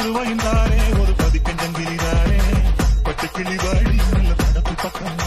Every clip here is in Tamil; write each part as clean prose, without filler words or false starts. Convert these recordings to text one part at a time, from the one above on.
ரூபாய்ந்தாரே ஒரு பதிக்கஞ்சங்கிரிதாரே பட்டு கிளி வாழி நல்ல தடப்பு பக்கம்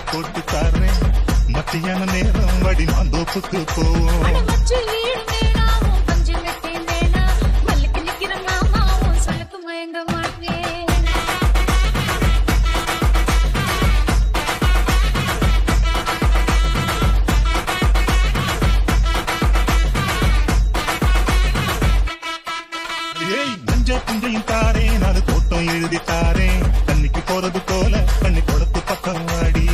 போட்டு தாரேன் மத்தியான நேரம் வடி மாந்தோப்புக்கு போவோம் மஞ்ச புஞ்சையும் தாரேன் அது தோட்டம் எழுதி தாரேன் கண்ணிக்கு போறது போல கண்ணி கொடுத்து பக்கம் வாடி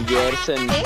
Gerson